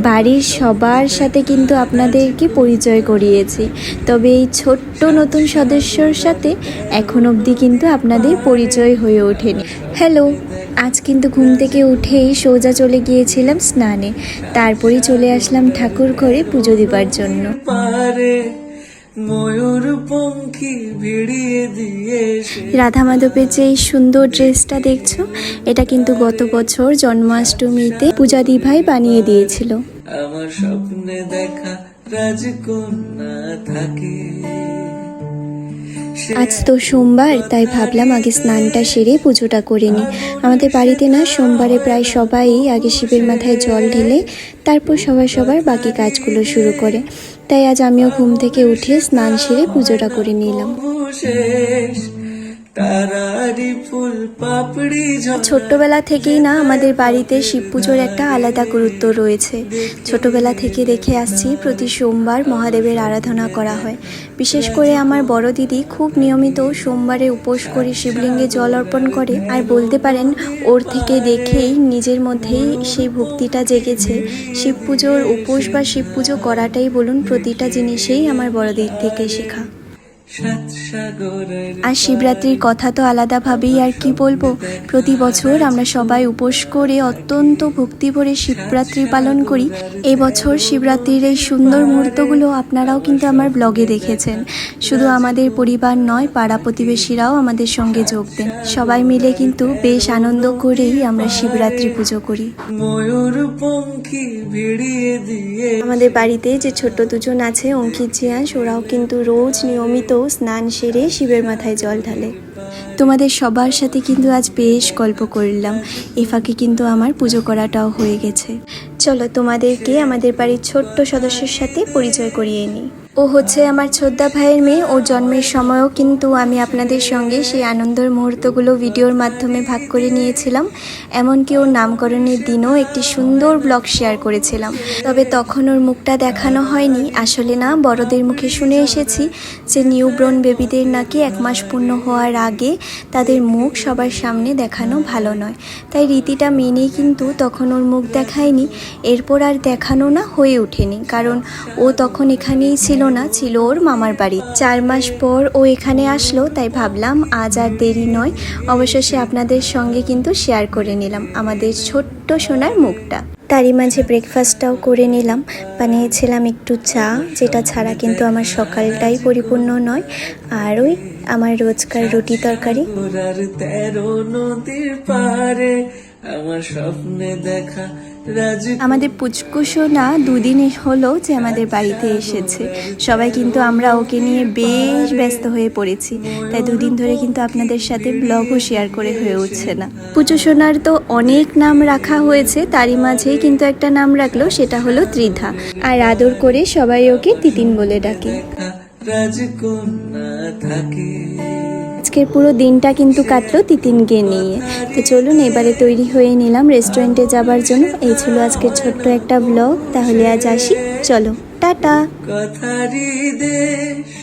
বাড়ির সবার সাথে কিন্তু আপনাদেরকে পরিচয় করিয়েছি, তবে এই ছোট্ট নতুন সদস্যর সাথে এখন অবধি কিন্তু আপনাদের পরিচয় হয়ে ওঠেনি। হ্যালো, আজ কিন্তু ঘুম থেকে উঠেই সোজা চলে গিয়েছিলাম স্নানে, তারপরেই চলে আসলাম ঠাকুর ঘরে পুজো দিবার জন্য। রাধা মাধবের যে এই সুন্দর ড্রেসটা দেখছো, এটা কিন্তু গত বছর জন্মাষ্টমীতে পূজাদি ভাই বানিয়ে দিয়েছিল। আমার স্বপ্নে দেখা রাজকন্যা থাকে। আজ তো সোমবার, তাই ভাবলাম আগে স্নানটা সেরে পুজোটা করে নিই। আমাদের বাড়িতে না সোমবারে প্রায় সবাই আগে শিবের মাথায় জল ঢেলে তারপর সবার বাকি কাজগুলো শুরু করে, তাই আজ আমিও ঘুম থেকে উঠে স্নান সেরে পুজোটা করে নিলাম। ছোট্টবেলা থেকেই না আমাদের বাড়িতে শিব পুজোর একটা আলাদা গুরুত্ব রয়েছে। ছোটবেলা থেকে দেখে আসছি প্রতি সোমবার মহাদেবের আরাধনা করা হয়। বিশেষ করে আমার বড় দিদি খুব নিয়মিত সোমবারে উপোস করে শিবলিঙ্গে জল অর্পণ করে, আর বলতে পারেন ওর থেকে দেখেই নিজের মধ্যেই সেই ভক্তিটা জেগেছে। শিব পুজোর উপোস বা শিব পুজো করাটাই বলুন, প্রতিটা জিনিসেই আমার বড় দিক থেকে শেখা। আর শিবরাত্রির কথা তো আলাদাভাবেই আর কি বলবো। প্রতি বছর আমরা সবাই উপোস করে অত্যন্ত ভক্তি ভরে শিবরাত্রি পালন করি। এবছর শিবরাত্রির এই সুন্দর মুহূর্তগুলো আপনারাও কিন্তু আমার ব্লগে দেখেছেন। শুধু আমাদের পরিবার নয়, পাড়া প্রতিবেশীরাও আমাদের সঙ্গে যোগ দেন। সবাই মিলে কিন্তু বেশ আনন্দ করেই আমরা শিবরাত্রি পুজো করি। আমাদের বাড়িতে যে ছোট্ট দুজন আছে, অঙ্কিত জিয়াস, ওরাও কিন্তু রোজ নিয়মিত স্নান সেরে শিবের মাথায় জল ঢালে। তোমাদের সবার সাথে কিন্তু আজ বেশ গল্প করলাম, এই ফাঁকে কিন্তু আমার পুজো করাটাও হয়ে গেছে। চলো তোমাদেরকে আমাদের বাড়ির ছোট্ট সদস্যের সাথে পরিচয় করিয়ে নিই। ও হচ্ছে আমার ছোদ্দা ভাইয়ের মেয়ে। ও জন্মের সময়ও কিন্তু আমি আপনাদের সঙ্গে সেই আনন্দের মুহূর্তগুলো ভিডিওর মাধ্যমে ভাগ করে নিয়েছিলাম। এমনকি ওর নামকরণের দিনও একটি সুন্দর ব্লগ শেয়ার করেছিলাম, তবে তখন ওর মুখটা দেখানো হয়নি। আসলে না, বড়দের মুখে শুনে এসেছি যে নিউবর্ন বেবিদের নাকি 1 মাস পূর্ণ হওয়ার আগে তাদের মুখ সবার সামনে দেখানো ভালো নয়, তাই রীতিটা মেনেই কিন্তু তখন ওর মুখ দেখায়নি। এরপর আর দেখানো না হয়ে ওঠেনি, কারণ ও তখন এখানেই ছিল না, ছিল ওর মামার বাড়ি। 4 মাস পর ও এখানে আসলো, তাই ভাবলাম আজ আর দেরি নয়, অবশেষে আপনাদের সঙ্গে কিন্তু শেয়ার করে নিলাম আমাদের ছোট্ট সোনার মুখটা। তারই মাঝে ব্রেকফাস্টটাও করে নিলাম। বানিয়েছিলাম একটু চা, যেটা ছাড়া কিন্তু আমার সকালটাই পরিপূর্ণ নয়, আর ওই আমার রোজকার রুটি তরকারি। আমার স্বপ্নে দেখা আমাদের পুচকুসোনা 2 দিন হলো যে আমাদের বাড়িতে এসেছে। সবাই কিন্তু আমরা ওকে নিয়ে বেশ ব্যস্ত হয়ে পড়েছি, তাই 2 দিন ধরে কিন্তু আপনাদের সাথে ব্লগও শেয়ার করে হয়ে উঠছে না। পুচকুসোনার তো অনেক নাম রাখা হয়েছে, তারই মাঝেই কিন্তু একটা নাম রাখলো, সেটা হলো ত্রিধা, আর আদর করে সবাই ওকে তিতিন বলে ডাকে। আজকের পুরো দিনটা কিন্তু কাটলো তিতিনকে নিয়ে। তো চলুন এবারে তৈরি হয়ে নিলাম রেস্টুরেন্টে যাবার জন্য। এই ছিল আজকের ছোট্ট একটা ব্লগ। তাহলে আজ আসি, চলো টাটা।